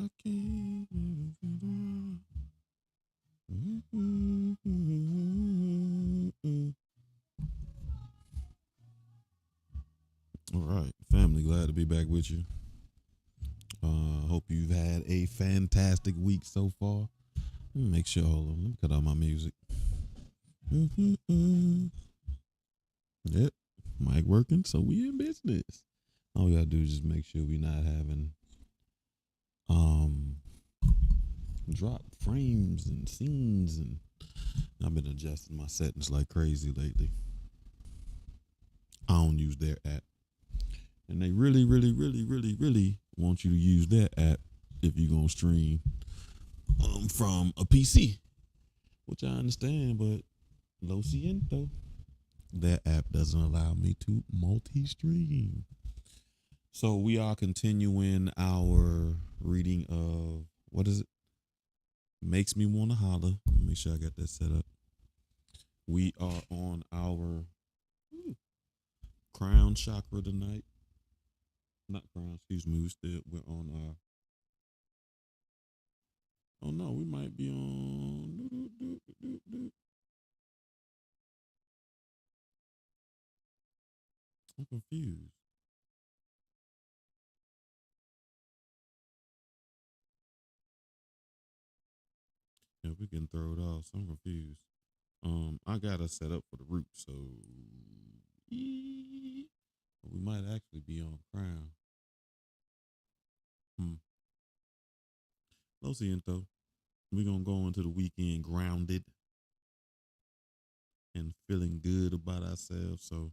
Okay. All right, family, glad to be back with you. Hope you've had a fantastic week so far. Let me make sure, hold on, let me cut out my music. Yep, mic working, so we in business. All we gotta do is just make sure we not having drop frames and scenes, and I've been adjusting my settings like crazy lately. I don't use their app, and they really want you to use their app if you're gonna stream from a PC, which I understand, but lo siento, their app doesn't allow me to multi-stream. So we are continuing our reading of, what is it? Makes Me Wanna Holler. Let me make sure I got that set up. We are on our crown chakra tonight. Not crown, excuse me. We're on our, oh no, we might be on, I'm confused. Yeah, we can throw it off. So I'm confused. I got us set up for the root, so we might actually be on crown. Lo siento. We're gonna go into the weekend grounded and feeling good about ourselves. So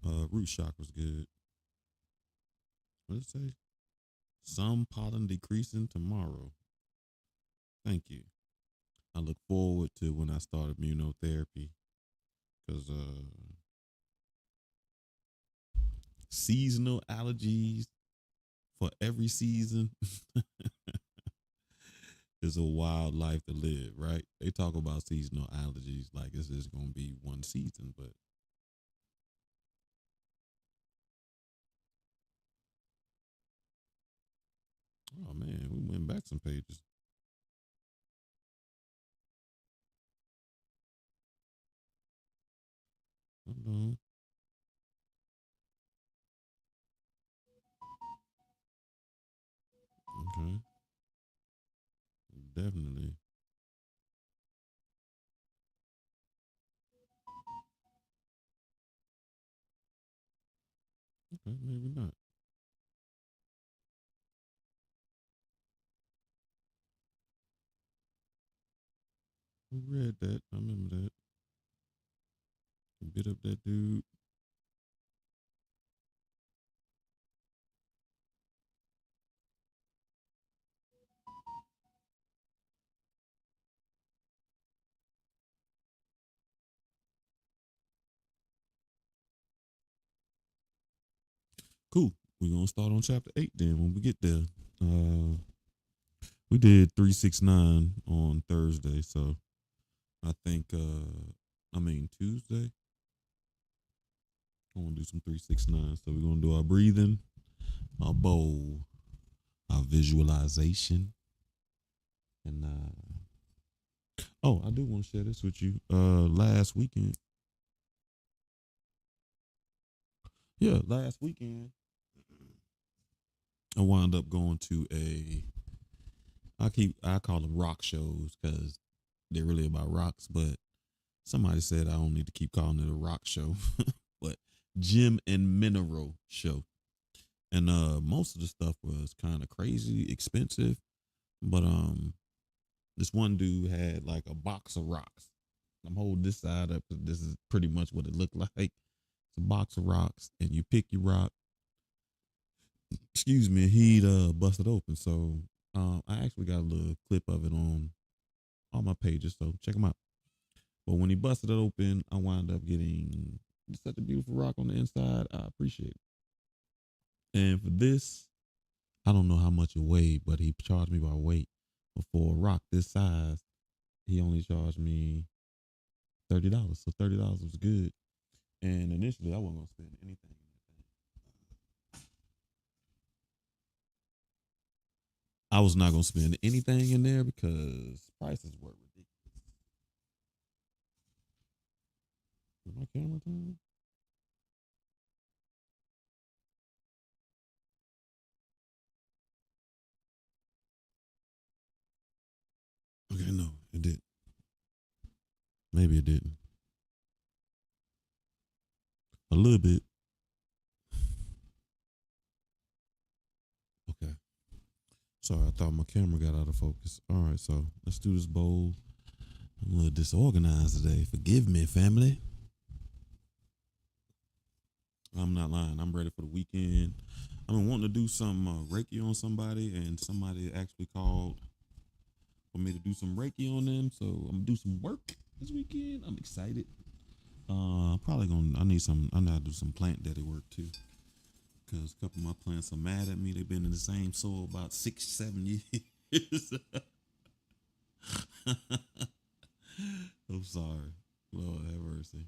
root chakra's good. What did it say? Some pollen decreasing tomorrow. Thank you. I look forward to when I start immunotherapy, because seasonal allergies for every season is a wild life to live, right? They talk about seasonal allergies like it's just gonna be one season, but Oh man, we went back some pages. Hold on. Okay. Definitely. Okay, maybe not. We read that. I remember that. Bit up that dude. Cool. We're gonna start on chapter 8 then when we get there. Uh we did 369 on Thursday, so I think Tuesday. I wanna do some 369. So we're gonna do our breathing, our bowl, our visualization, and oh, I do want to share this with you. Last weekend. Yeah, last weekend I wound up going to I call them rock shows because they're really about rocks, but somebody said I don't need to keep calling it a rock show, but gym and mineral show. And most of the stuff was kind of crazy expensive, but this one dude had like a box of rocks. I'm holding this side up 'cause this is pretty much what it looked like. It's a box of rocks, and you pick your rock. Excuse me. He'd busted open, so I actually got a little clip of it on all my pages, so check them out. But when he busted it open, I wound up getting such a beautiful rock on the inside. I appreciate it. And for this, I don't know how much it weighed, but he charged me by weight. But for a rock this size, he only charged me $30. So $30 was good. And initially, I wasn't gonna spend anything. I was not gonna spend anything in there because prices were ridiculous. Is my camera time? Okay, no, it did. Maybe it didn't. A little bit. Okay. Sorry, I thought my camera got out of focus. All right, so let's do this bowl. I'm a little disorganized today. Forgive me, family. I'm not lying. I'm ready for the weekend. I've been wanting to do some Reiki on somebody, and somebody actually called for me to do some Reiki on them. So I'm gonna do some work this weekend. I'm excited. Probably gonna. I need some. I need to do some plant daddy work too, because a couple of my plants are mad at me. They've been in the same soil about 6, 7 years. I'm sorry. Lord have mercy.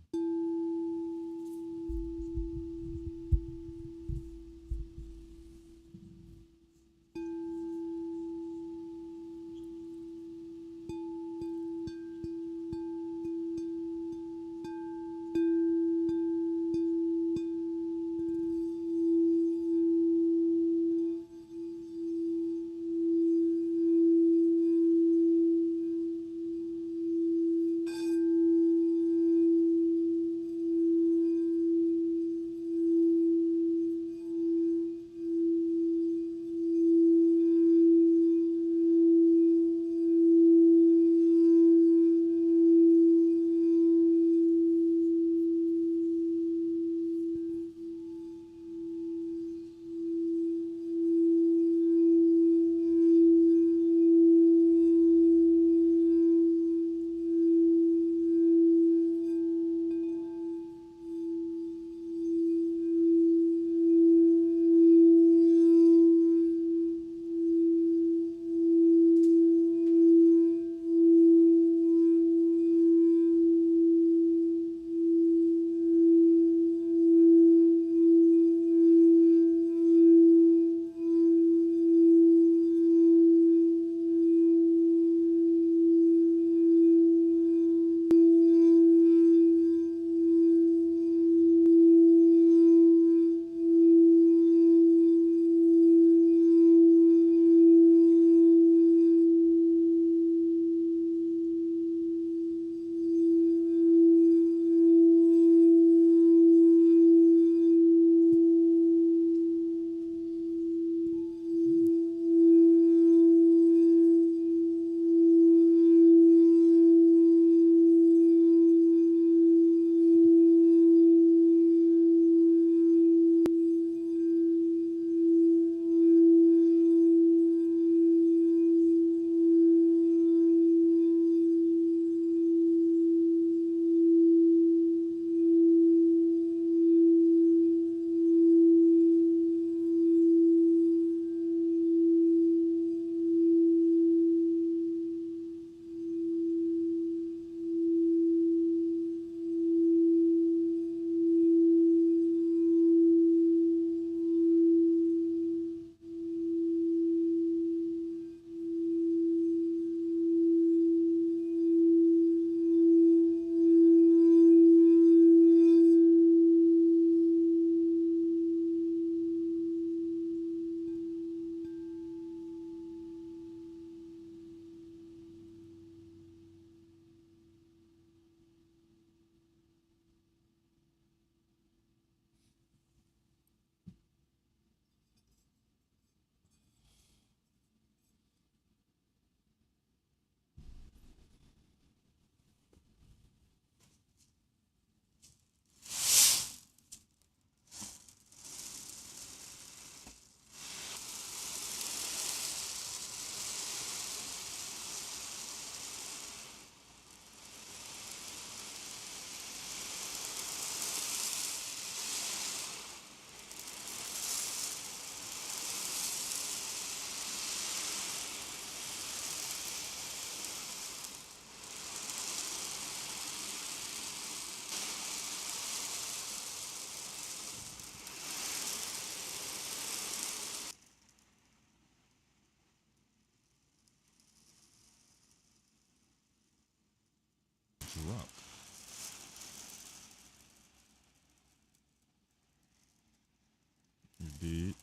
ahead.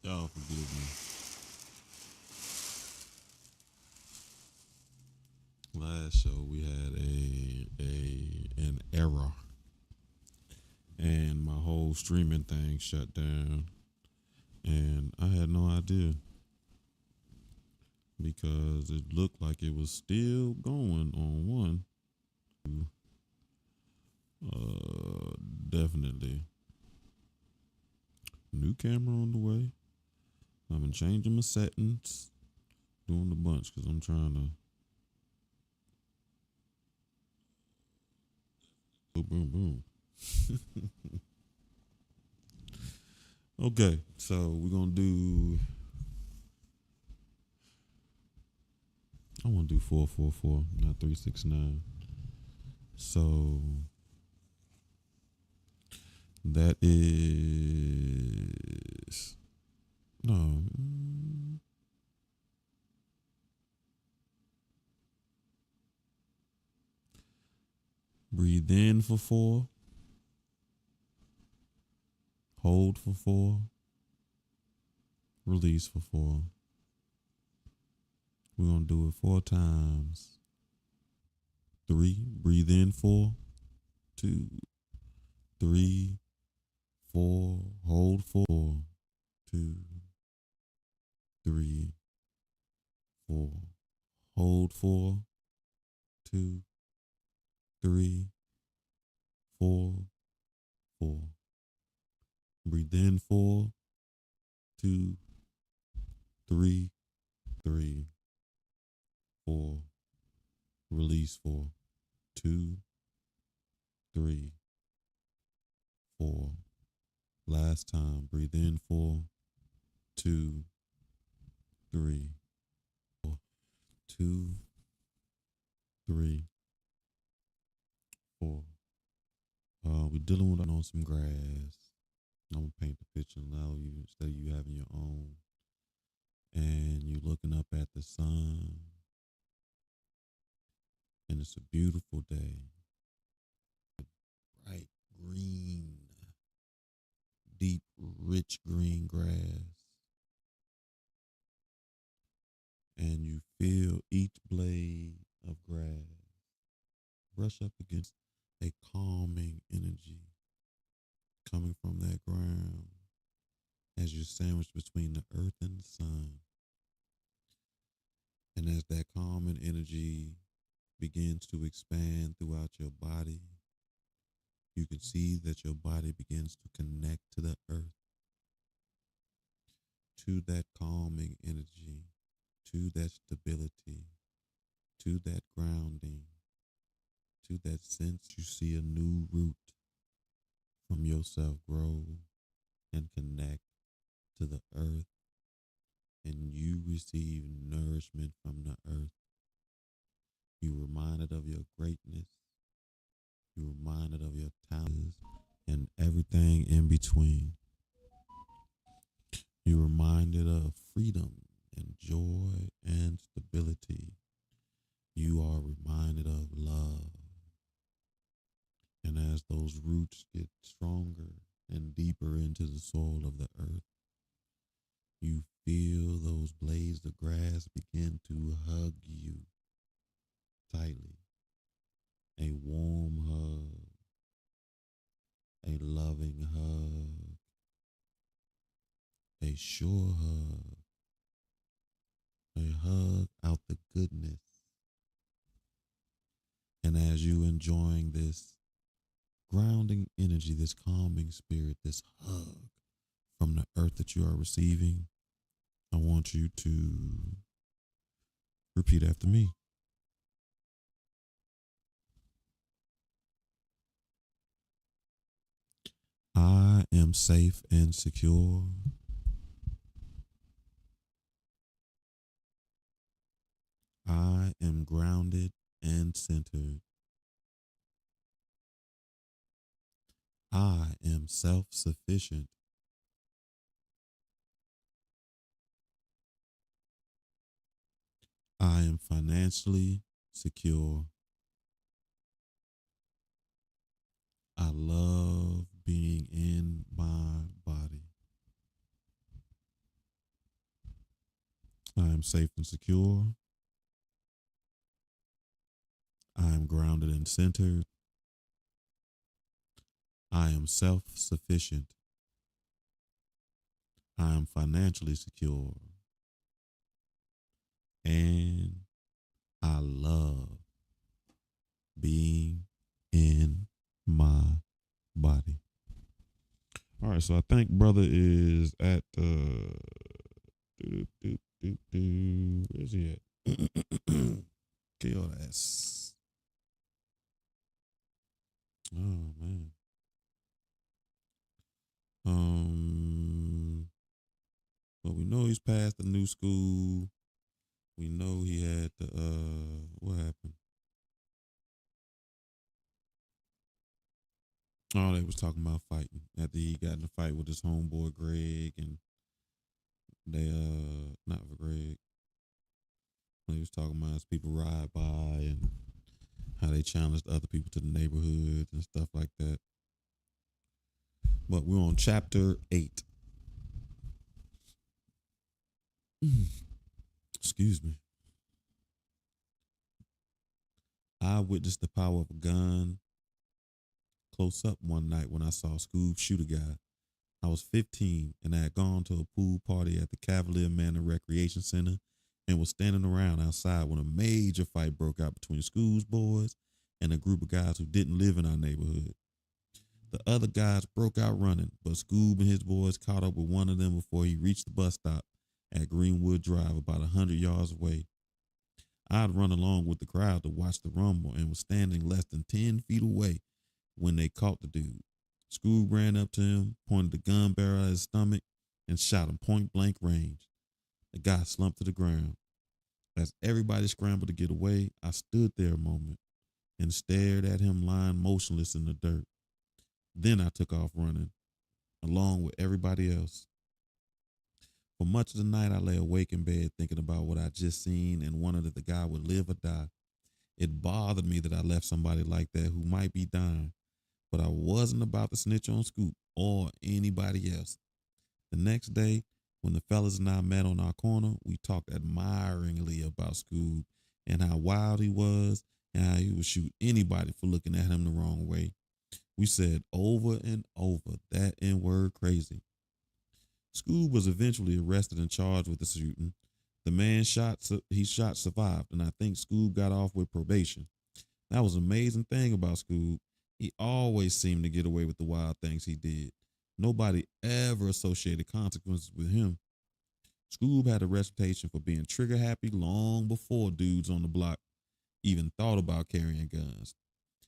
Y'all forgive me. Last show we had an error, and my whole streaming thing shut down, and I had no idea because it looked like it was still going on one. Uh, Definitely new camera on the way. I've been changing my settings, doing a bunch because I'm trying to. Boom, boom, boom. Okay, so we're gonna do. I want to do 444, not 369. So that is no. Breathe in for 4, hold for 4, release for 4. We're gonna do it 4 times. 3, breathe in 4, 2, 3, 4, hold 4, 2, 3, 4, hold 4, 2, 3, 4, 4. Breathe in 4, 2, 3, 3, 4. Release 4, 2, 3, 4. Last time. Breathe in 4, 2, 3, 4. 2, 3, 4. We're dealing with on some grass. I'm gonna paint the picture now. You instead of you having your own, and you looking up at the sun, and it's a beautiful day. Bright green, deep, rich green grass, and you feel each blade of grass brush up against a calming energy coming from that ground as you're sandwiched between the earth and the sun. And as that calming energy begins to expand throughout your body, you can see that your body begins to connect to the earth, to that calming energy, to that stability, to that grounding, to that sense you see a new root from yourself grow and connect to the earth, and you receive nourishment from the earth. You're reminded of your greatness. You're reminded of your talents and everything in between. You're reminded of freedom and joy and stability. You are reminded of love. And as those roots get stronger and deeper into the soil of the earth, you feel those blades of grass begin to hug you tightly. A warm hug, a loving hug, a sure hug, a hug out the goodness. And as you enjoying this grounding energy, this calming spirit, this hug from the earth that you are receiving, I want you to repeat after me. I am safe and secure. I am grounded and centered. I am self sufficient. I am financially secure. I love being in my body. I am safe and secure. I am grounded and centered. I am self sufficient. I am financially secure. And I love being in my body. All right, so I think brother is at where's he at? KLS. Oh man. But we know he's passed the new school. We know he had the what happened? Oh, they was talking about fighting after he got in a fight with his homeboy Greg, and they not for Greg. He was talking about as people ride by and how they challenged other people to the neighborhood and stuff like that. But we're on chapter 8. Excuse me. I witnessed the power of a gun close up one night when I saw Scoob shoot a guy. I was 15 and I had gone to a pool party at the Cavalier Manor Recreation Center and was standing around outside when a major fight broke out between Scoob's boys and a group of guys who didn't live in our neighborhood. The other guys broke out running, but Scoob and his boys caught up with one of them before he reached the bus stop at Greenwood Drive, about 100 yards away. I'd run along with the crowd to watch the rumble and was standing less than 10 feet away when they caught the dude. Scoob ran up to him, pointed the gun barrel at his stomach, and shot him point blank range. The guy slumped to the ground. As everybody scrambled to get away, I stood there a moment and stared at him lying motionless in the dirt. Then I took off running, along with everybody else. For much of the night, I lay awake in bed thinking about what I'd just seen and wondered if the guy would live or die. It bothered me that I left somebody like that who might be dying, but I wasn't about to snitch on Scoop or anybody else. The next day, when the fellas and I met on our corner, we talked admiringly about Scoob and how wild he was and how he would shoot anybody for looking at him the wrong way. We said over and over that N-word crazy. Scoob was eventually arrested and charged with the shooting. The man he shot survived, and I think Scoob got off with probation. That was an amazing thing about Scoob. He always seemed to get away with the wild things he did. Nobody ever associated consequences with him. Scoob had a reputation for being trigger happy long before dudes on the block even thought about carrying guns.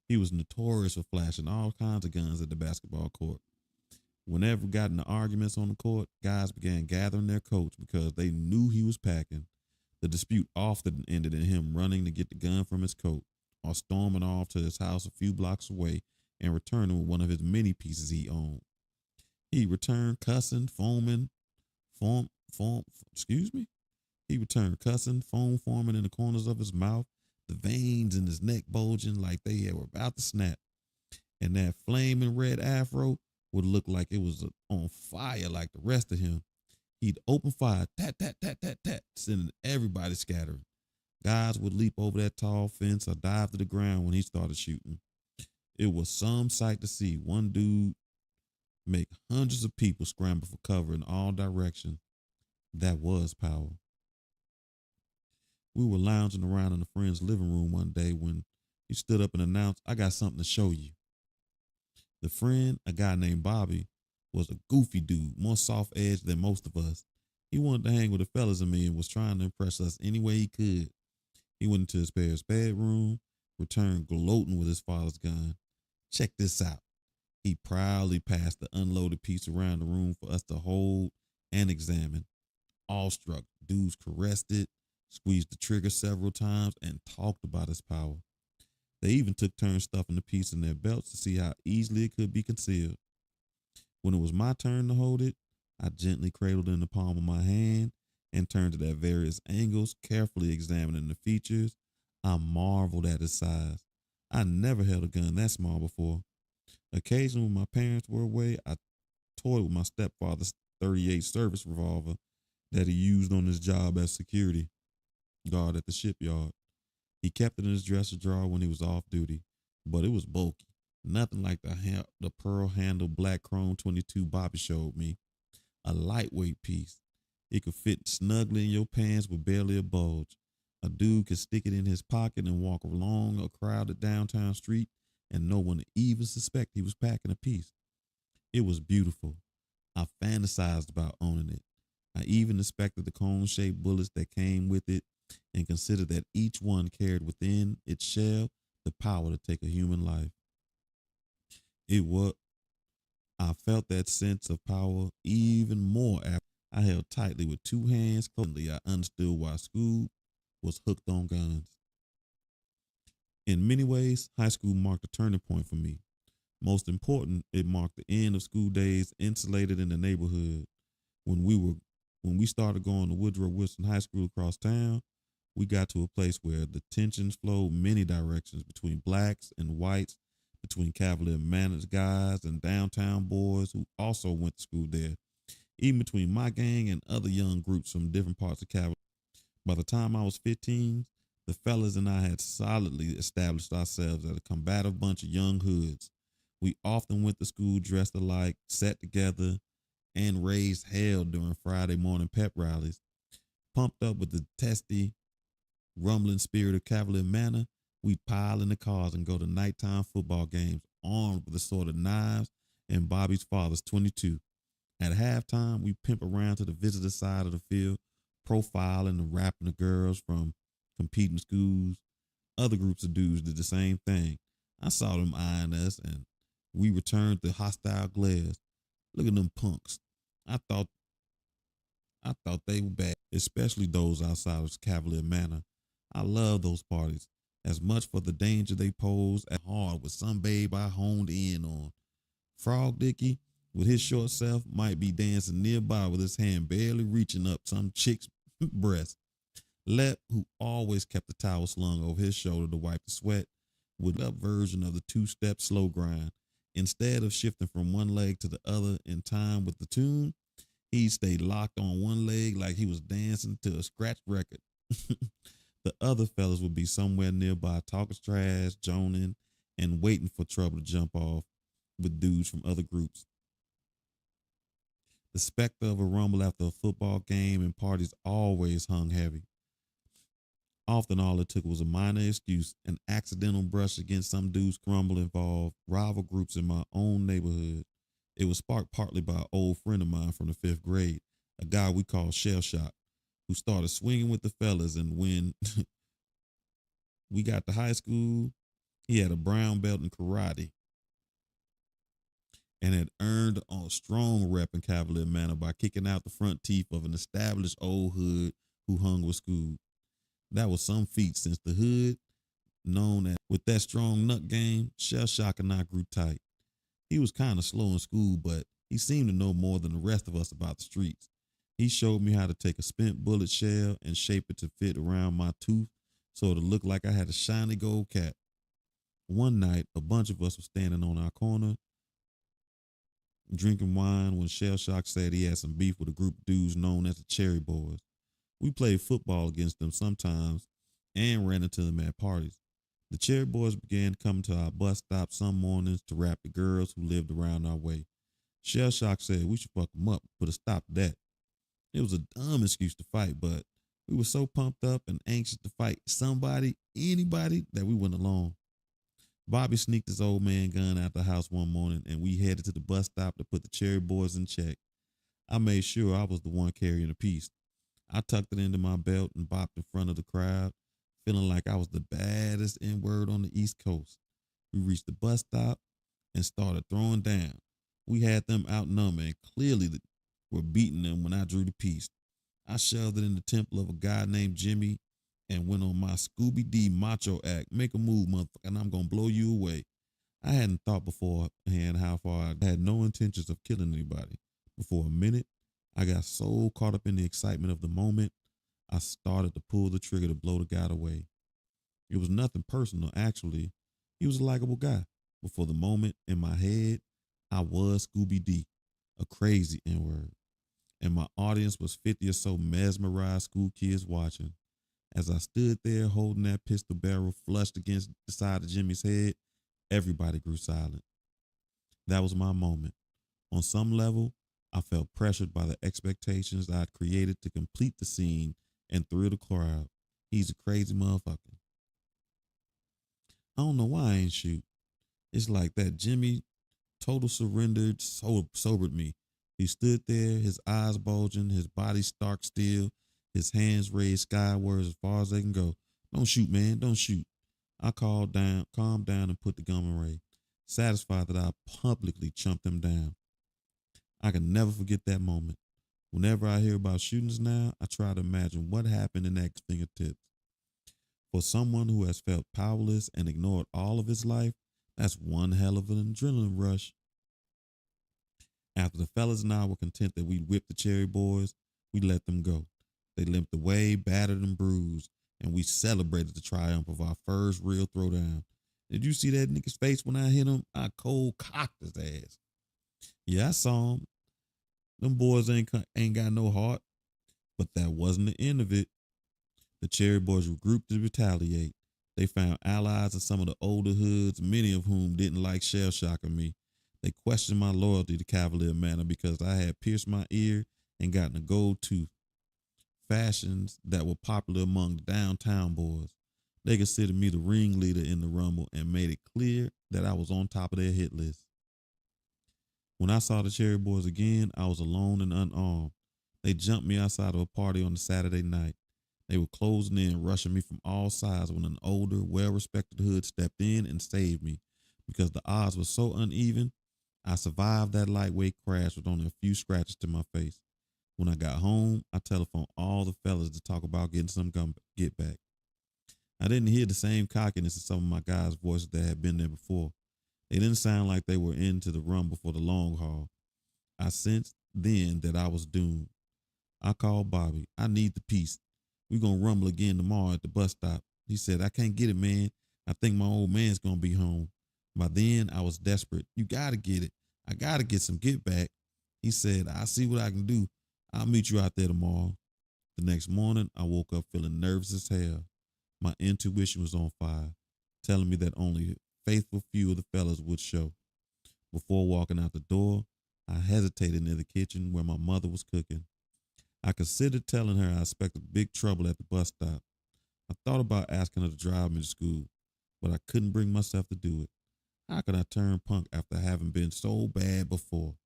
He was notorious for flashing all kinds of guns at the basketball court. Whenever got into arguments on the court, guys began gathering their coats because they knew he was packing. The dispute often ended in him running to get the gun from his coat or storming off to his house a few blocks away and returning with one of his many pieces he owned. He returned cussing, foaming, He returned cussing, foam forming in the corners of his mouth, the veins in his neck bulging like they were about to snap, and that flaming red afro would look like it was on fire like the rest of him. He'd open fire, tat, tat, tat, tat, tat, sending everybody scattering. Guys would leap over that tall fence or dive to the ground when he started shooting. It was some sight to see one dude make hundreds of people scramble for cover in all directions. That was power. We were lounging around in a friend's living room one day when he stood up and announced, "I got something to show you." The friend, a guy named Bobby, was a goofy dude, more soft-edged than most of us. He wanted to hang with the fellas and me and was trying to impress us any way he could. He went into his parents' bedroom, returned gloating with his father's gun. "Check this out." He proudly passed the unloaded piece around the room for us to hold and examine. Awestruck, dudes caressed it, squeezed the trigger several times, and talked about its power. They even took turns stuffing the piece in their belts to see how easily it could be concealed. When it was my turn to hold it, I gently cradled it in the palm of my hand and turned it at various angles, carefully examining the features. I marveled at its size. I never held a gun that small before. Occasionally, when my parents were away, I toyed with my stepfather's 38 service revolver that he used on his job as security guard at the shipyard. He kept it in his dresser drawer when he was off duty, but it was bulky. Nothing like the pearl handled black chrome 22 Bobby showed me. A lightweight piece. It could fit snugly in your pants with barely a bulge. A dude could stick it in his pocket and walk along a crowded downtown street and no one would even suspect he was packing a piece. It was beautiful. I fantasized about owning it. I even inspected the cone-shaped bullets that came with it and considered that each one carried within its shell the power to take a human life. It was I felt that sense of power even more after I held tightly with two hands closely. I understood why school was hooked on guns. In many ways, high school marked a turning point for me. Most important, it marked the end of school days insulated in the neighborhood. When we started going to Woodrow Wilson High School across town, we got to a place where the tensions flowed many directions between blacks and whites, between Cavalier Manors guys and downtown boys who also went to school there, even between my gang and other young groups from different parts of Cavalier. By the time I was 15, the fellas and I had solidly established ourselves as a combative bunch of young hoods. We often went to school dressed alike, sat together, and raised hell during Friday morning pep rallies. Pumped up with the testy, rumbling spirit of Cavalier Manor, we'd pile in the cars and go to nighttime football games armed with assorted knives and Bobby's father's 22. At halftime, we pimp around to the visitor side of the field, profiling and rapping the girls from competing schools. Other groups of dudes did the same thing. I saw them eyeing us, and we returned the hostile glares. Look at them punks. I thought they were bad, especially those outside of Cavalier Manor. I love those parties as much for the danger they pose as hard with some babe I honed in on. Frog Dicky, with his short self, might be dancing nearby with his hand barely reaching up some chick's breast. Lep, who always kept the towel slung over his shoulder to wipe the sweat, would up version of the two-step slow grind. Instead of shifting from one leg to the other in time with the tune, he stayed locked on one leg like he was dancing to a scratch record. The other fellas would be somewhere nearby talking trash, joning, and waiting for trouble to jump off with dudes from other groups. The specter of a rumble after a football game and parties always hung heavy. Often all it took was a minor excuse, an accidental brush against some dude's crumble involved rival groups in my own neighborhood. It was sparked partly by an old friend of mine from the fifth grade, a guy we called Shell Shock, who started swinging with the fellas. And when we got to high school, he had a brown belt in karate and had earned a strong rep in Cavalier Manor by kicking out the front teeth of an established old hood who hung with school. That was some feat since the hood, known as with that strong nut game, Shell Shock and I grew tight. He was kind of slow in school, but he seemed to know more than the rest of us about the streets. He showed me how to take a spent bullet shell and shape it to fit around my tooth so it looked like I had a shiny gold cap. One night, a bunch of us were standing on our corner drinking wine when Shell Shock said he had some beef with a group of dudes known as the Cherry Boys. We played football against them sometimes and ran into them at parties. The Cherry Boys began coming to our bus stop some mornings to rap the girls who lived around our way. Shell Shock said we should fuck them up, put a stop to that. It was a dumb excuse to fight, but we were so pumped up and anxious to fight somebody, anybody, that we went along. Bobby sneaked his old man gun out the house one morning, and we headed to the bus stop to put the Cherry Boys in check. I made sure I was the one carrying the piece. I tucked it into my belt and bopped in front of the crowd, feeling like I was the baddest N-word on the East Coast. We reached the bus stop and started throwing down. We had them outnumbered and clearly were beating them when I drew the piece. I shoved it in the temple of a guy named Jimmy and went on my Scooby D macho act. Make a move, motherfucker, and I'm gonna blow you away. I hadn't thought beforehand how far I had no intentions of killing anybody. But for a minute, I got so caught up in the excitement of the moment, I started to pull the trigger to blow the guy away. It was nothing personal, actually. He was a likable guy. But for the moment, in my head, I was Scooby D, a crazy N word. And my audience was 50 or so mesmerized school kids watching. As I stood there holding that pistol barrel flushed against the side of Jimmy's head, everybody grew silent. That was my moment. On some level, I felt pressured by the expectations I'd created to complete the scene and thrill the crowd. He's a crazy motherfucker. I don't know why I ain't shoot. It's like that Jimmy total surrendered, sobered me. He stood there, his eyes bulging, his body stark still, his hands raised skyward as far as they can go. Don't shoot, man, don't shoot. I calmed down, and put the gun away, satisfied that I publicly chumped him down. I can never forget that moment. Whenever I hear about shootings now, I try to imagine what happened in that fingertips. For someone who has felt powerless and ignored all of his life, that's one hell of an adrenaline rush. After the fellas and I were content that we'd whipped the Cherry Boys, we let them go. They limped away, battered and bruised, and we celebrated the triumph of our first real throwdown. Did you see that nigga's face when I hit him? I cold cocked his ass. Yeah, I saw him. Them boys ain't got no heart. But that wasn't the end of it. The Cherry Boys regrouped to retaliate. They found allies in some of the older hoods, many of whom didn't like shell shocking me. They questioned my loyalty to Cavalier Manor because I had pierced my ear and gotten a gold tooth, fashions that were popular among the downtown boys. They considered me the ringleader in the rumble and made it clear that I was on top of their hit list. When I saw the Cherry Boys again, I was alone and unarmed. They jumped me outside of a party on a Saturday night. They were closing in, rushing me from all sides when an older, well-respected hood stepped in and saved me. Because the odds were so uneven, I survived that lightweight crash with only a few scratches to my face. When I got home, I telephoned all the fellas to talk about getting some get back. I didn't hear the same cockiness in some of my guys' voices that had been there before. They didn't sound like they were into the rumble for the long haul. I sensed then that I was doomed. I called Bobby. I need the piece. We gonna rumble again tomorrow at the bus stop. He said, I can't get it, man. I think my old man's gonna be home. By then, I was desperate. You gotta get it. I gotta get some get back. He said, I'll see what I can do. I'll meet you out there tomorrow. The next morning, I woke up feeling nervous as hell. My intuition was on fire, telling me that only a faithful few of the fellas would show. Before walking out the door, I hesitated near the kitchen where my mother was cooking. I considered telling her I expected big trouble at the bus stop. I thought about asking her to drive me to school, but I couldn't bring myself to do it. How could I turn punk after having been so bad before?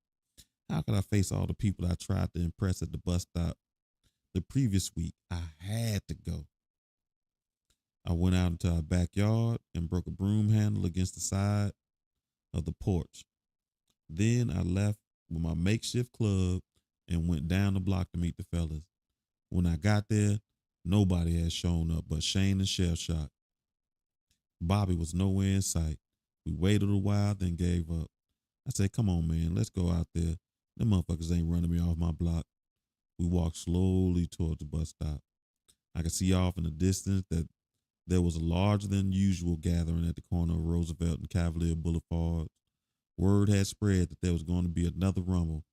How could I face all the people I tried to impress at the bus stop the previous week? I had to go. I went out into our backyard and broke a broom handle against the side of the porch. Then I left with my makeshift club and went down the block to meet the fellas. When I got there, nobody had shown up but Shane and Shell Shock. Bobby was nowhere in sight. We waited a while, then gave up. I said, come on, man, let's go out there. Them motherfuckers ain't running me off my block. We walked slowly towards the bus stop. I could see off in the distance that there was a larger than usual gathering at the corner of Roosevelt and Cavalier Boulevards. Word had spread that there was going to be another rumble,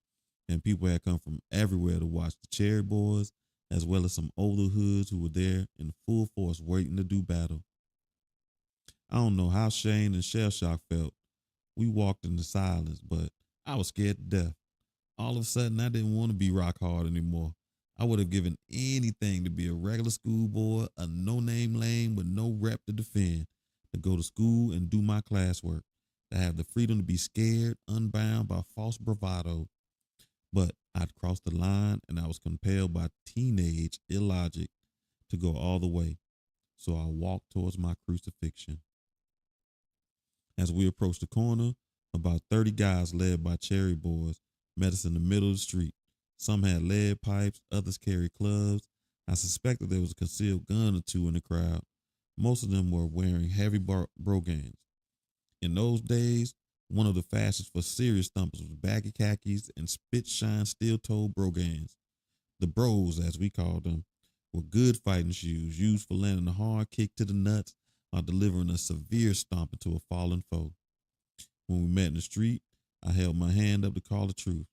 and people had come from everywhere to watch the Cherry Boys, as well as some older hoods who were there in full force waiting to do battle. I don't know how Shane and Shell Shock felt. We walked in the silence, but I was scared to death. All of a sudden, I didn't want to be rock hard anymore. I would have given anything to be a regular schoolboy, a no-name lame with no rep to defend, to go to school and do my classwork, to have the freedom to be scared, unbound by false bravado. But I'd crossed the line and I was compelled by teenage illogic to go all the way. So I walked towards my crucifixion. As we approached the corner, about 30 guys led by Cherry Boys met us in the middle of the street. Some had lead pipes, others carried clubs. I suspected there was a concealed gun or two in the crowd. Most of them were wearing heavy brogans. In those days, one of the fashions for serious thumpers was baggy khakis and spit shine steel toed brogans. The bros, as we called them, were good fighting shoes used for landing a hard kick to the nuts while delivering a severe stomping to a fallen foe. When we met in the street, I held my hand up to call the truth.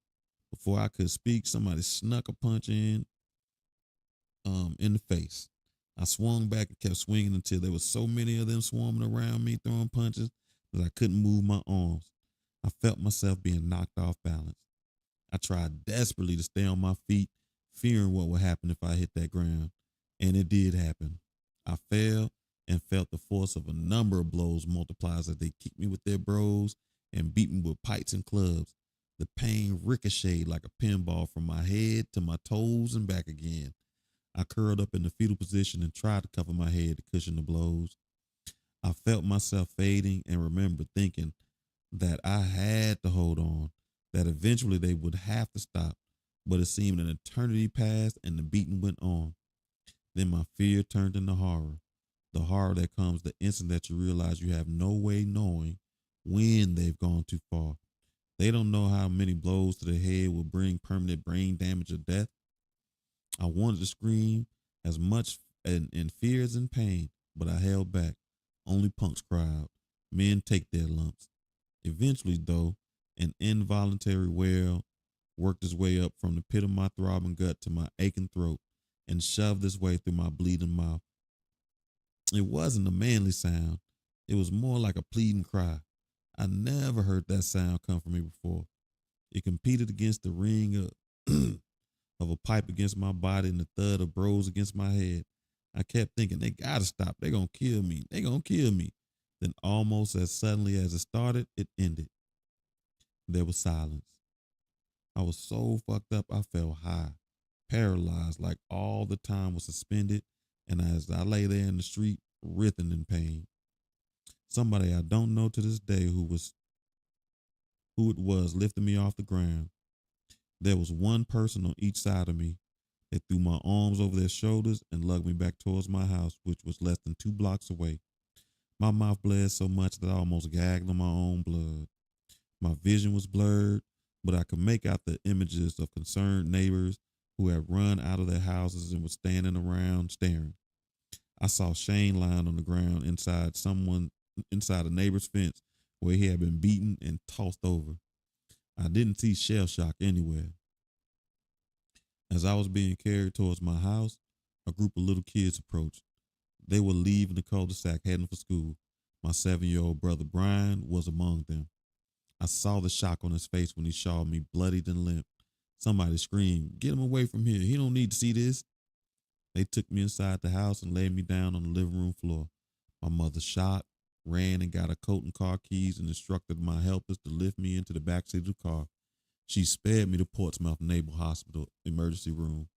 Before I could speak, somebody snuck a punch in the face. I swung back and kept swinging until there were so many of them swarming around me throwing punches that I couldn't move my arms. I felt myself being knocked off balance. I tried desperately to stay on my feet, fearing what would happen if I hit that ground. And it did happen. I fell and felt the force of a number of blows multiply as they kicked me with their bros and beat me with pikes and clubs. The pain ricocheted like a pinball from my head to my toes and back again. I curled up in the fetal position and tried to cover my head to cushion the blows. I felt myself fading and remembered thinking that I had to hold on, that eventually they would have to stop. But it seemed an eternity passed and the beating went on. Then my fear turned into horror. The horror that comes the instant that you realize you have no way knowing when they've gone too far. They don't know how many blows to the head will bring permanent brain damage or death. I wanted to scream as much in fear as in pain, but I held back. Only punks cry out. Men take their lumps. Eventually, though, an involuntary wail worked its way up from the pit of my throbbing gut to my aching throat and shoved its way through my bleeding mouth. It wasn't a manly sound. It was more like a pleading cry. I never heard that sound come from me before. It competed against the ring of a pipe against my body and the thud of bros against my head. I kept thinking, they gotta stop. They gonna kill me. They gonna kill me. Then almost as suddenly as it started, it ended. There was silence. I was so fucked up I felt high, paralyzed, like all the time was suspended, and as I lay there in the street, writhing in pain. Somebody I don't know to this day who it was lifted me off the ground. There was one person on each side of me. They threw my arms over their shoulders and lugged me back towards my house, which was less than 2 blocks away. My mouth bled so much that I almost gagged on my own blood. My vision was blurred, but I could make out the images of concerned neighbors who had run out of their houses and were standing around staring. I saw Shane lying on the ground inside a neighbor's fence where he had been beaten and tossed over. I didn't see shell shock anywhere. As I was being carried towards my house, a group of little kids approached. They were leaving the cul-de-sac heading for school. My 7-year-old brother Brian was among them. I saw the shock on his face when he saw me bloodied and limp. Somebody screamed, "Get him away from here. He don't need to see this." They took me inside the house and laid me down on the living room floor. My mother shot, ran and got a coat and car keys and instructed my helpers to lift me into the backseat of the car. She spared me to Portsmouth Naval Hospital emergency room.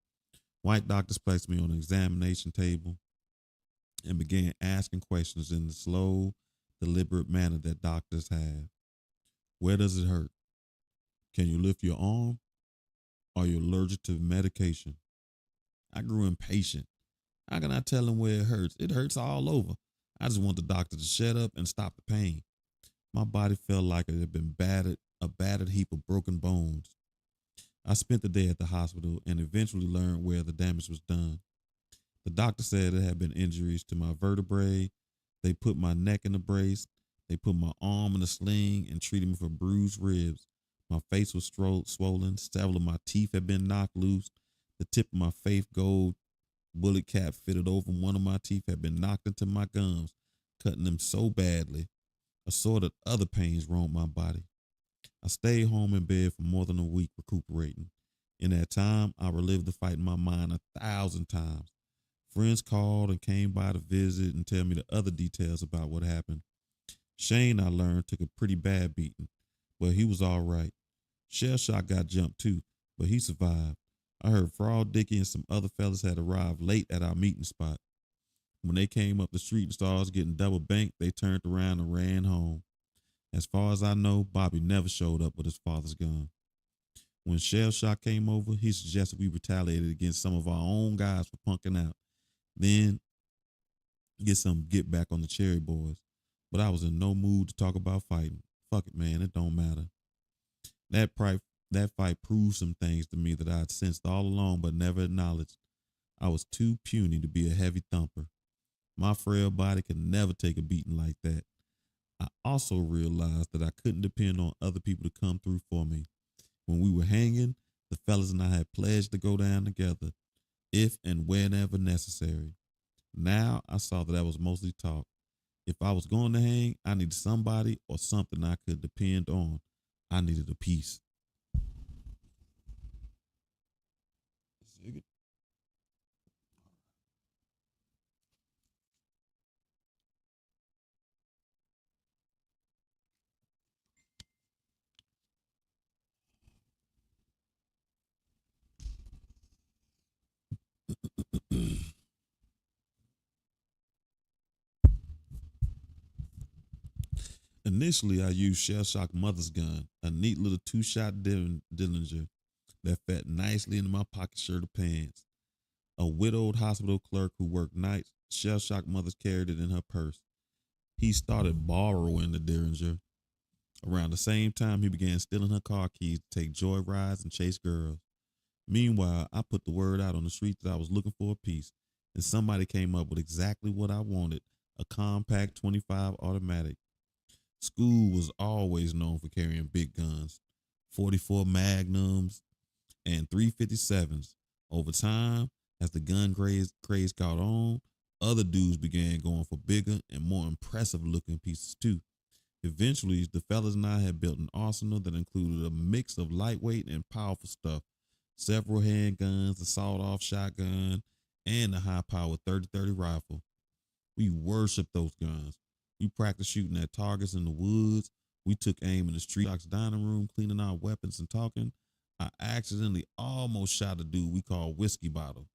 White doctors placed me on an examination table and began asking questions in the slow, deliberate manner that doctors have. Where does it hurt? Can you lift your arm? Are you allergic to medication? I grew impatient. How can I tell him where it hurts? It hurts all over. I just want the doctor to shut up and stop the pain. My body felt like it had been a battered heap of broken bones. I spent the day at the hospital and eventually learned where the damage was done. The doctor said it had been injuries to my vertebrae. They put my neck in a brace. They put my arm in a sling and treated me for bruised ribs. My face was swollen. Several of my teeth had been knocked loose. The tip of my faith gold bullet cap fitted over one of my teeth had been knocked into my gums, cutting them so badly. Assorted other pains roamed my body. I stayed home in bed for more than a week recuperating. In that time, I relived the fight in my mind 1,000 times. Friends called and came by to visit and tell me the other details about what happened. Shane, I learned, took a pretty bad beating, but he was all right. Shell Shock got jumped too, but he survived. I heard Fraud Dickie and some other fellas had arrived late at our meeting spot. When they came up the street and saw us getting double banked, they turned around and ran home. As far as I know, Bobby never showed up with his father's gun. When Shell Shock came over, he suggested we retaliated against some of our own guys for punking out. Then get back on the Cherry Boys. But I was in no mood to talk about fighting. Fuck it, man. It don't matter. That fight proved some things to me that I'd sensed all along but never acknowledged. I was too puny to be a heavy thumper. My frail body could never take a beating like that. I also realized that I couldn't depend on other people to come through for me. When we were hanging, the fellas and I had pledged to go down together, if and whenever necessary. Now I saw that was mostly talk. If I was going to hang, I needed somebody or something I could depend on. I needed a piece. Initially, I used Shell Shock Mother's gun, a neat little two-shot Dillinger that fit nicely into my pocket shirt or pants. A widowed hospital clerk who worked nights, Shell Shock Mother's carried it in her purse. He started borrowing the Derringer. Around the same time, he began stealing her car keys to take joy rides and chase girls. Meanwhile, I put the word out on the street that I was looking for a piece, and somebody came up with exactly what I wanted, a compact 25 automatic. School was always known for carrying big guns, 44 Magnums and 357s. Over time, as the gun craze caught on, other dudes began going for bigger and more impressive looking pieces too. Eventually, the fellas and I had built an arsenal that included a mix of lightweight and powerful stuff, several handguns, a sawed-off shotgun, and a high-powered 30-30 rifle. We worshiped those guns. We practiced shooting at targets in the woods. We took aim in the street dining room, cleaning our weapons and talking. I accidentally almost shot a dude we called Whiskey Bottle.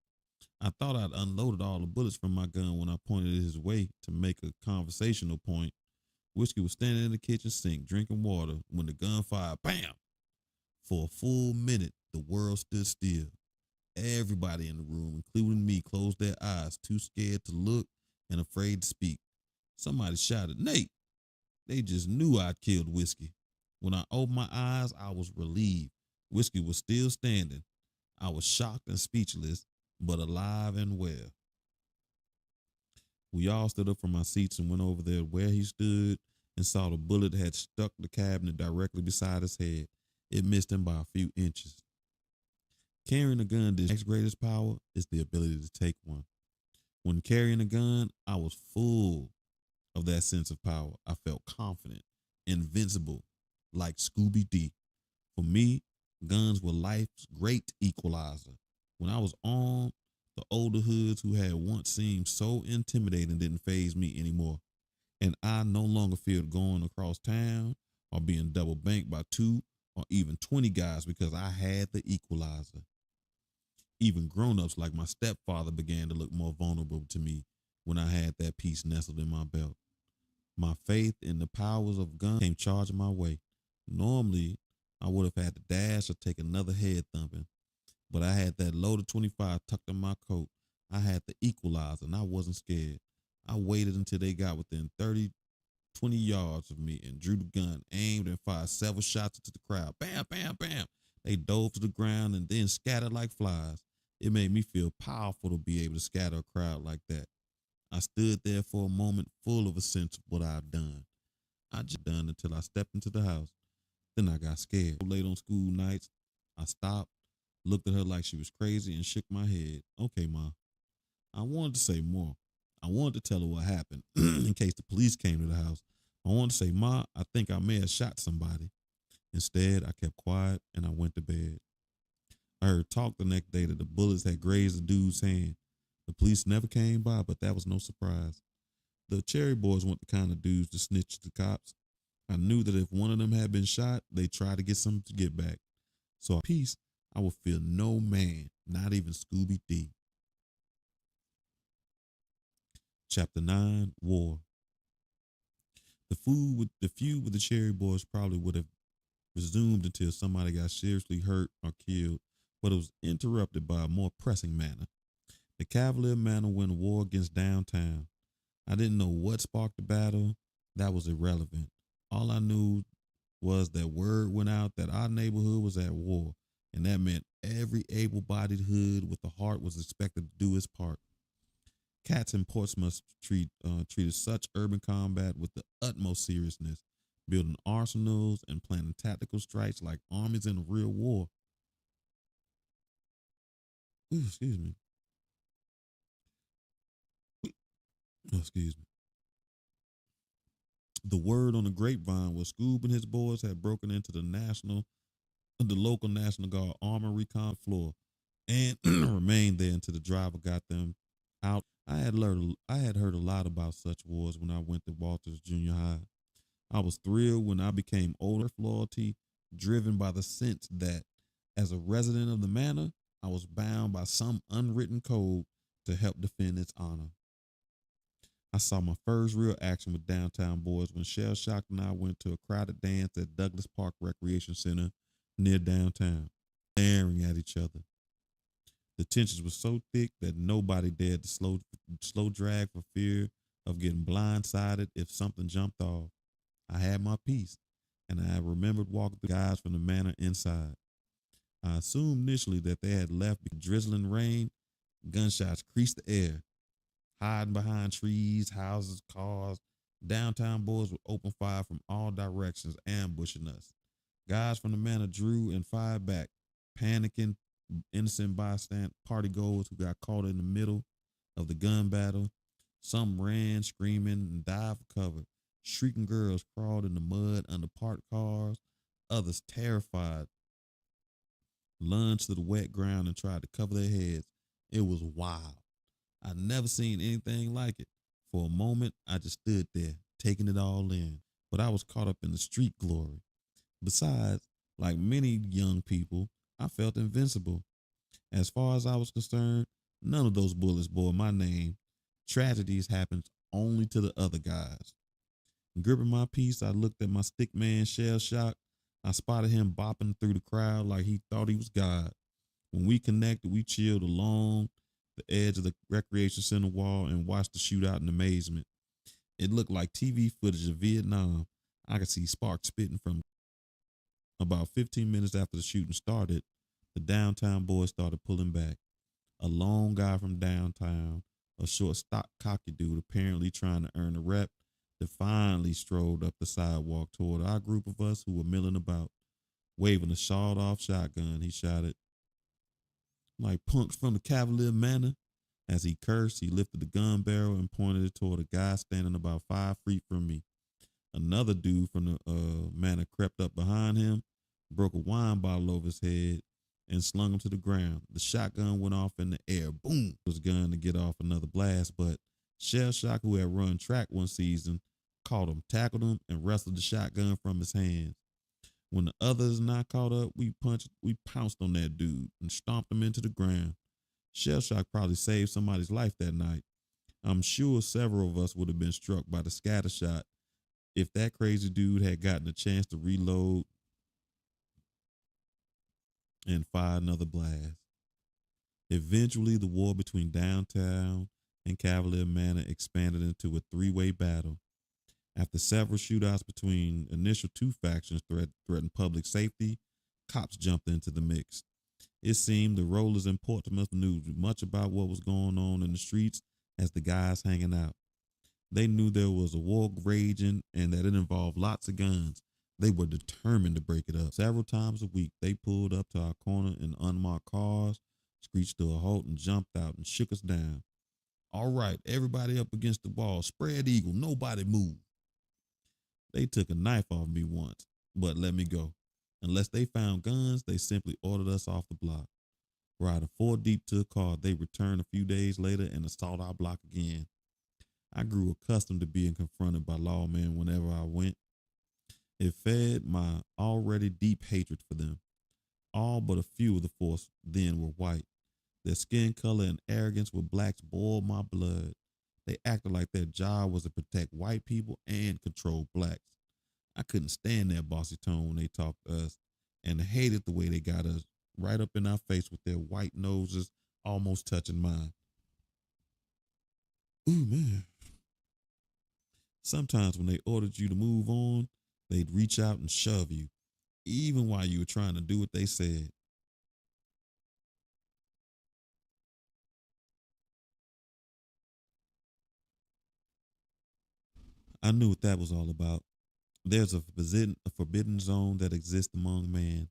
I thought I'd unloaded all the bullets from my gun when I pointed it his way to make a conversational point. Whiskey was standing in the kitchen sink drinking water when the gun fired. Bam! For a full minute, the world stood still. Everybody in the room, including me, closed their eyes, too scared to look and afraid to speak. Somebody shouted, "Nate!" They just knew I'd killed Whiskey. When I opened my eyes, I was relieved. Whiskey was still standing. I was shocked and speechless, but alive and well. We all stood up from our seats and went over there where he stood and saw the bullet had struck the cabinet directly beside his head. It missed him by a few inches. Carrying a gun, the next greatest power is the ability to take one. When carrying a gun, I was full of that sense of power. I felt confident, invincible, like Scooby D. For me, guns were life's great equalizer. When I was armed, the older hoods who had once seemed so intimidating didn't faze me anymore. And I no longer feared going across town or being double banked by 2 or even 20 guys because I had the equalizer. Even grown-ups like my stepfather began to look more vulnerable to me when I had that piece nestled in my belt. My faith in the powers of guns came charging my way. Normally, I would have had to dash or take another head thumping, but I had that loaded 25 tucked in my coat. I had the equalizer and I wasn't scared. I waited until they got within 30, 20 yards of me and drew the gun, aimed and fired several shots into the crowd. Bam, bam, bam. They dove to the ground and then scattered like flies. It made me feel powerful to be able to scatter a crowd like that. I stood there for a moment full of a sense of what I've done. I just done until I stepped into the house. Then I got scared. Late on school nights, I stopped, looked at her like she was crazy, and shook my head. Okay, Ma. I wanted to say more. I wanted to tell her what happened in case the police came to the house. I wanted to say, "Ma, I think I may have shot somebody." Instead, I kept quiet and I went to bed. I heard talk the next day that the bullets had grazed the dude's hand. The police never came by, but that was no surprise. The Cherry Boys weren't the kind of dudes to snitch to the cops. I knew that if one of them had been shot, they'd try to get something to get back. So at peace, I would fear no man, not even Scooby D. Chapter 9, War. The feud with the Cherry Boys probably would have resumed until somebody got seriously hurt or killed, but it was interrupted by a more pressing matter. The Cavalier Manor went to war against downtown. I didn't know what sparked the battle. That was irrelevant. All I knew was that word went out that our neighborhood was at war, and that meant every able-bodied hood with a heart was expected to do its part. Cats in Portsmouth treated such urban combat with the utmost seriousness, building arsenals and planning tactical strikes like armies in a real war. Ooh, excuse me. Oh, excuse me. The word on the grapevine was Scoob and his boys had broken into the local National Guard armor recon floor, and remained there until the driver got them out. I had heard a lot about such wars when I went to Walters Junior High. I was thrilled when I became older, loyalty driven by the sense that as a resident of the manor, I was bound by some unwritten code to help defend its honor. I saw my first real action with Downtown Boys when Shell Shock and I went to a crowded dance at Douglas Park Recreation Center near downtown, staring at each other. The tensions were so thick that nobody dared to slow drag for fear of getting blindsided if something jumped off. I had my peace, and I remembered walking the guys from the manor inside. I assumed initially that they had left because drizzling rain, gunshots creased the air, hiding behind trees, houses, cars. Downtown boys would open fire from all directions, ambushing us. Guys from the manor drew and fired back, panicking innocent bystand party goers who got caught in the middle of the gun battle. Some ran screaming and dived for cover. Shrieking girls crawled in the mud under parked cars. Others, terrified, lunged to the wet ground and tried to cover their heads. It was wild. I'd never seen anything like it. For a moment, I just stood there, taking it all in. But I was caught up in the street glory. Besides, like many young people, I felt invincible. As far as I was concerned, none of those bullets bore my name. Tragedies happened only to the other guys. Gripping my piece, I looked at my stick man Shell Shock. I spotted him bopping through the crowd like he thought he was God. When we connected, we chilled along the edge of the recreation center wall and watched the shootout in amazement. It looked like TV footage of Vietnam. I could see sparks spitting from. About 15 minutes after the shooting started, the downtown boys started pulling back. A lone guy from downtown, a short, stock, cocky dude, apparently trying to earn a rep, defiantly strolled up the sidewalk toward our group of us who were milling about. Waving a sawed-off shotgun, he shouted, "Like punks from the Cavalier Manor." As he cursed, he lifted the gun barrel and pointed it toward a guy standing about 5 feet from me. Another dude from the manor crept up behind him, broke a wine bottle over his head, and slung him to the ground. The shotgun went off in the air. Boom! It was gun to get off another blast, but Shell Shock, who had run track one season, caught him, tackled him, and wrestled the shotgun from his hands. When the others and I caught up, we pounced on that dude and stomped him into the ground. Shell Shock probably saved somebody's life that night. I'm sure several of us would have been struck by the scatter shot if that crazy dude had gotten a chance to reload and fire another blast. Eventually, the war between downtown and Cavalier Manor expanded into a three-way battle. After several shootouts between initial two factions threatened public safety, cops jumped into the mix. It seemed the rollers in Portsmouth knew as much about what was going on in the streets as the guys hanging out. They knew there was a war raging and that it involved lots of guns. They were determined to break it up. Several times a week, they pulled up to our corner in unmarked cars, screeched to a halt, and jumped out and shook us down. "All right, everybody up against the wall. Spread eagle. Nobody move." They took a knife off me once, but let me go. Unless they found guns, they simply ordered us off the block. Riding four deep to a car, they returned a few days later and assaulted our block again. I grew accustomed to being confronted by lawmen whenever I went. It fed my already deep hatred for them. All but a few of the force then were white. Their skin color and arrogance with blacks boiled my blood. They acted like their job was to protect white people and control blacks. I couldn't stand their bossy tone when they talked to us, and hated the way they got us right up in our face with their white noses almost touching mine. Ooh, man. Sometimes when they ordered you to move on, they'd reach out and shove you, even while you were trying to do what they said. I knew what that was all about. There's a forbidden zone that exists among man.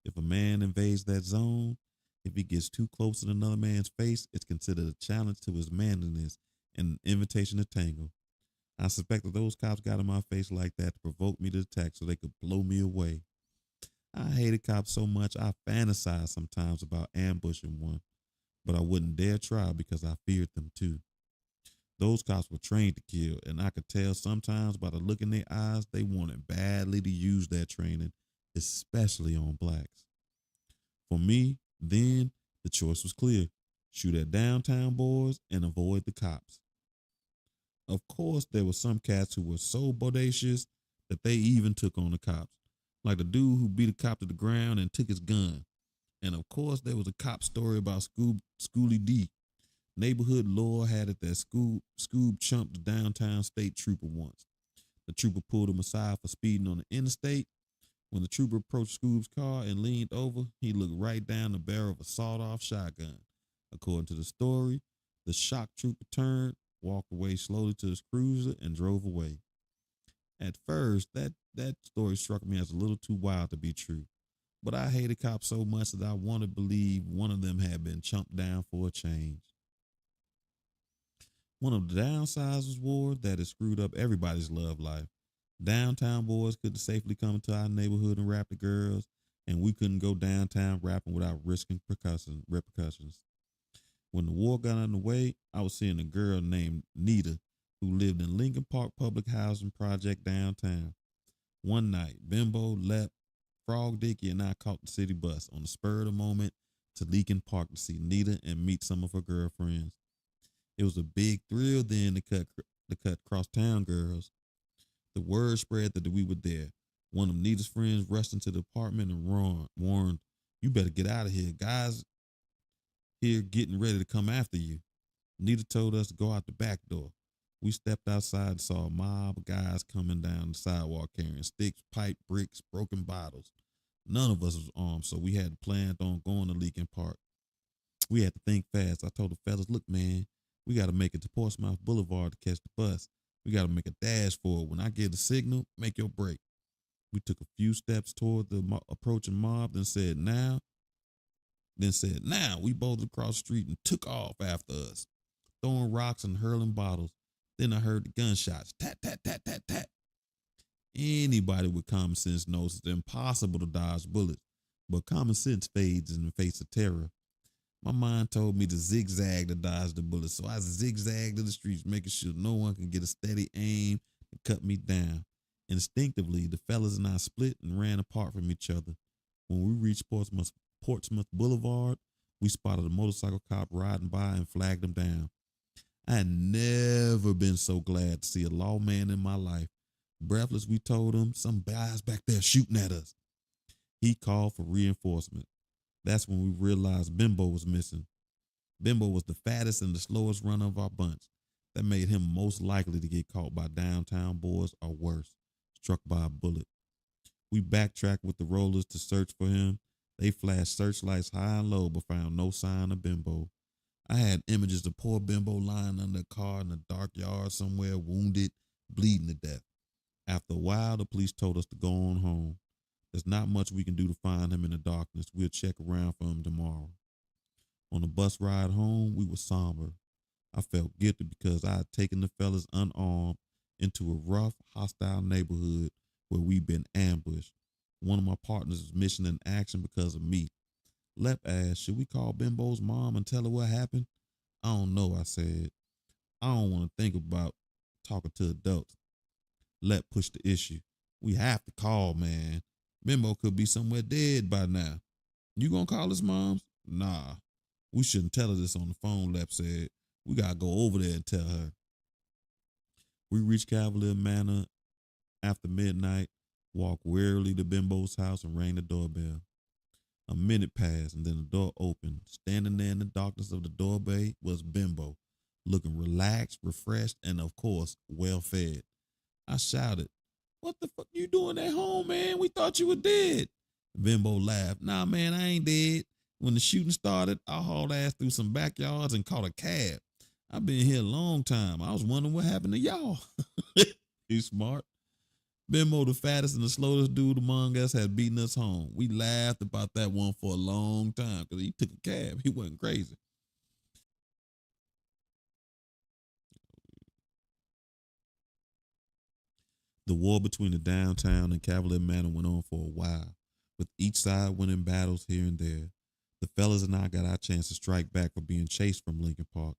If a man invades that zone, if he gets too close to another man's face, it's considered a challenge to his manliness and an invitation to tangle. I suspect that those cops got in my face like that to provoke me to attack so they could blow me away. I hated cops so much I fantasized sometimes about ambushing one, but I wouldn't dare try because I feared them too. Those cops were trained to kill, and I could tell sometimes by the look in their eyes they wanted badly to use that training, especially on blacks. For me, then, the choice was clear: shoot at downtown boys and avoid the cops. Of course, there were some cats who were so bodacious that they even took on the cops, like the dude who beat a cop to the ground and took his gun. And of course, there was a cop story about Schooly D. Neighborhood lore had it that Scoob chumped the downtown state trooper once. The trooper pulled him aside for speeding on the interstate. When the trooper approached Scoob's car and leaned over, he looked right down the barrel of a sawed-off shotgun. According to the story, the shock trooper turned, walked away slowly to his cruiser, and drove away. At first, that story struck me as a little too wild to be true. But I hated cops so much that I wanted to believe one of them had been chumped down for a change. One of the downsides was war that it screwed up everybody's love life. Downtown boys couldn't safely come into our neighborhood and rap the girls, and we couldn't go downtown rapping without risking repercussions. When the war got underway, I was seeing a girl named Nita who lived in Lincoln Park Public Housing Project downtown. One night, Bimbo, Lep, Frog Dicky, and I caught the city bus on the spur of the moment to Lincoln Park to see Nita and meet some of her girlfriends. It was a big thrill then to cut crosstown girls. The word spread that we were there. One of Nita's friends rushed into the apartment and warned, "You better get out of here. Guys here getting ready to come after you." Nita told us to go out the back door. We stepped outside and saw a mob of guys coming down the sidewalk carrying sticks, pipe, bricks, broken bottles. None of us was armed, so we had planned on going to Lincoln Park. We had to think fast. I told the fellas, "Look, man, we got to make it to Portsmouth Boulevard to catch the bus. We got to make a dash for it. When I give the signal, make your break." We took a few steps toward the approaching mob, then said, "Now." We bolted across the street and took off after us, throwing rocks and hurling bottles. Then I heard the gunshots, tat, tat, tat, tat, tat. Anybody with common sense knows it's impossible to dodge bullets, but common sense fades in the face of terror. My mind told me to zigzag to dodge the bullets, so I zigzagged to the streets, making sure no one could get a steady aim and cut me down. Instinctively, the fellas and I split and ran apart from each other. When we reached Portsmouth Boulevard, we spotted a motorcycle cop riding by and flagged him down. I had never been so glad to see a lawman in my life. Breathless, we told him, "Some guys back there shooting at us." He called for reinforcement. That's when we realized Bimbo was missing. Bimbo was the fattest and the slowest runner of our bunch. That made him most likely to get caught by downtown boys or worse, struck by a bullet. We backtracked with the rollers to search for him. They flashed searchlights high and low but found no sign of Bimbo. I had images of poor Bimbo lying under a car in a dark yard somewhere, wounded, bleeding to death. After a while, the police told us to go on home. There's not much we can do to find him in the darkness. We'll check around for him tomorrow. On the bus ride home, we were somber. I felt guilty because I had taken the fellas unarmed into a rough, hostile neighborhood where we'd been ambushed. One of my partners was missing in action because of me. Lep asked, "Should we call Bimbo's mom and tell her what happened?" "I don't know," I said. "I don't want to think about talking to adults." Lep pushed the issue. "We have to call, man. Bimbo could be somewhere dead by now." "You gonna call his moms?" "Nah, we shouldn't tell her this on the phone," Lep said. "We gotta go over there and tell her." We reached Cavalier Manor after midnight. Walked wearily to Bimbo's house and rang the doorbell. A minute passed and then the door opened. Standing there in the darkness of the doorway was Bimbo, looking relaxed, refreshed, and of course, well fed. I shouted, "What the fuck you doing at home, man? We thought you were dead." Bimbo laughed. "Nah, man, I ain't dead. When the shooting started, I hauled ass through some backyards and caught a cab. I've been here a long time. I was wondering what happened to y'all." He's smart. Bimbo, the fattest and the slowest dude among us, had beaten us home. We laughed about that one for a long time because he took a cab. He wasn't crazy. The war between the downtown and Cavalier Manor went on for a while, with each side winning battles here and there. The fellas and I got our chance to strike back for being chased from Lincoln Park.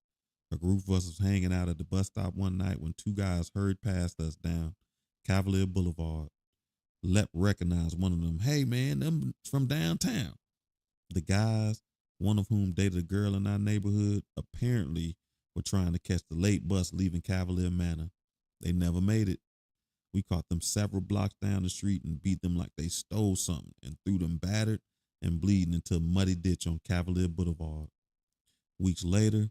A group of us was hanging out at the bus stop one night when two guys hurried past us down Cavalier Boulevard. Lep recognized one of them. "Hey, man, them from downtown." The guys, one of whom dated a girl in our neighborhood, apparently were trying to catch the late bus leaving Cavalier Manor. They never made it. We caught them several blocks down the street and beat them like they stole something and threw them battered and bleeding into a muddy ditch on Cavalier Boulevard. Weeks later,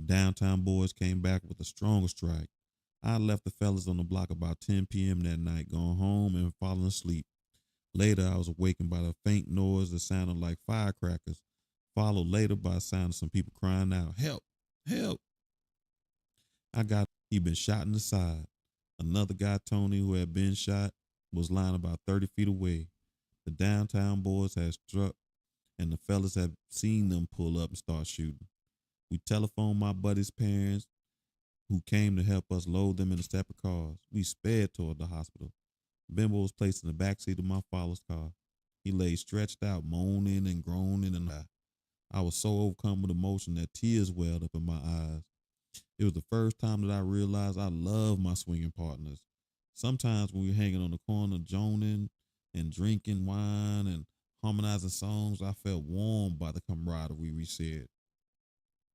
downtown boys came back with a stronger strike. I left the fellas on the block about 10 p.m. that night, going home and falling asleep. Later, I was awakened by a faint noise that sounded like firecrackers, followed later by a sound of some people crying out, "Help! Help!" I got he'd been shot in the side. Another guy, Tony, who had been shot, was lying about 30 feet away. The downtown boys had struck, and the fellas had seen them pull up and start shooting. We telephoned my buddy's parents, who came to help us load them into separate cars. We sped toward the hospital. Bimbo was placed in the backseat of my father's car. He lay stretched out, moaning and groaning, and I was so overcome with emotion that tears welled up in my eyes. It was the first time that I realized I love my swinging partners. Sometimes when we were hanging on the corner, joning and drinking wine and harmonizing songs, I felt warmed by the camaraderie we shared.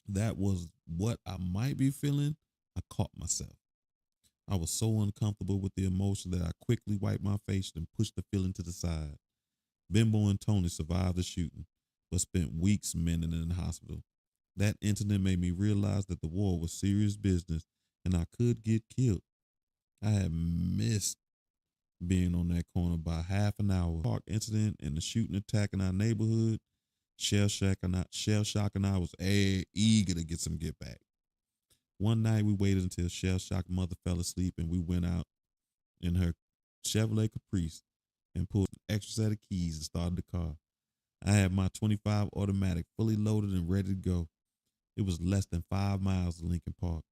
That was what I might be feeling. I caught myself. I was so uncomfortable with the emotion that I quickly wiped my face and pushed the feeling to the side. Bimbo and Tony survived the shooting, but spent weeks mending in the hospital. That incident made me realize that the war was serious business and I could get killed. I had missed being on that corner by half an hour. Park incident and the shooting attack in our neighborhood, Shell Shock and I was eager to get some get back. One night we waited until Shell Shock's mother fell asleep and we went out in her Chevrolet Caprice and pulled an extra set of keys and started the car. I had my 25 automatic fully loaded and ready to go. It was less than 5 miles to Lincoln Park.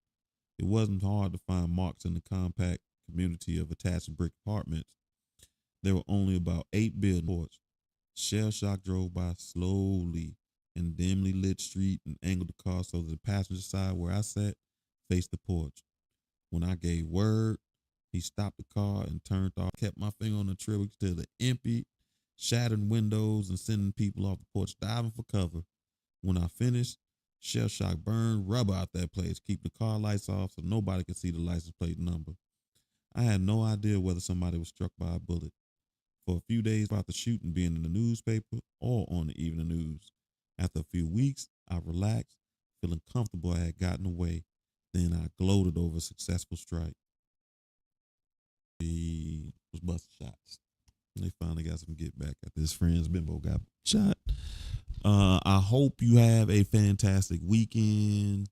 It wasn't hard to find marks in the compact community of attached brick apartments. There were only about 8 buildings. Shell Shock drove by slowly in dimly lit street and angled the car so that the passenger side where I sat faced the porch. When I gave word, he stopped the car and turned off. Kept my finger on the trigger till the empty, shattered windows and sending people off the porch diving for cover. When I finished, Shell Shock burned rubber out that place, keep the car lights off so nobody could see the license plate number. I had no idea whether somebody was struck by a bullet. For a few days about the shooting being in the newspaper or on the evening news. After a few weeks, I relaxed, feeling comfortable I had gotten away. Then I gloated over a successful strike. He was busting shots. They finally got some get back after his friend's Bimbo got shot. I hope you have a fantastic weekend.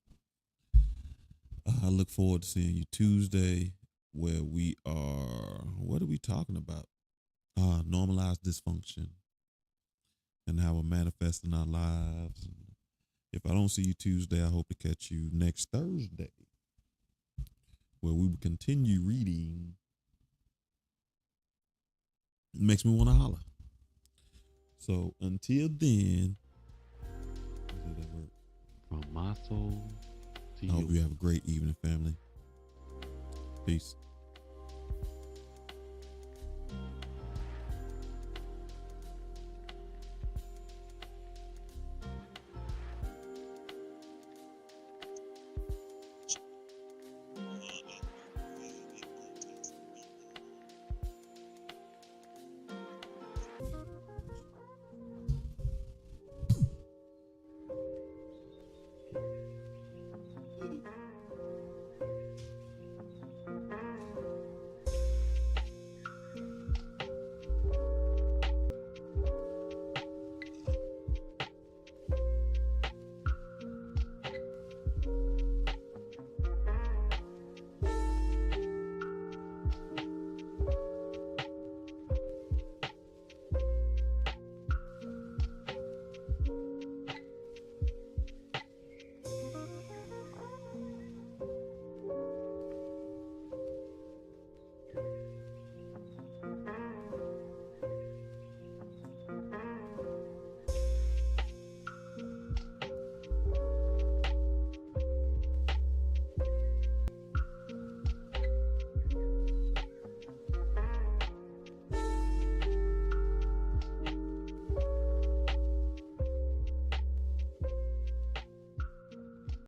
I look forward to seeing you Tuesday, where we are. What are we talking about? Normalize dysfunction and how it manifests in our lives. If I don't see you Tuesday, I hope to catch you next Thursday, where we will continue reading Makes Me Wanna Holler. So until then, from my soul to I hope yours. you have a great evening, family. Peace.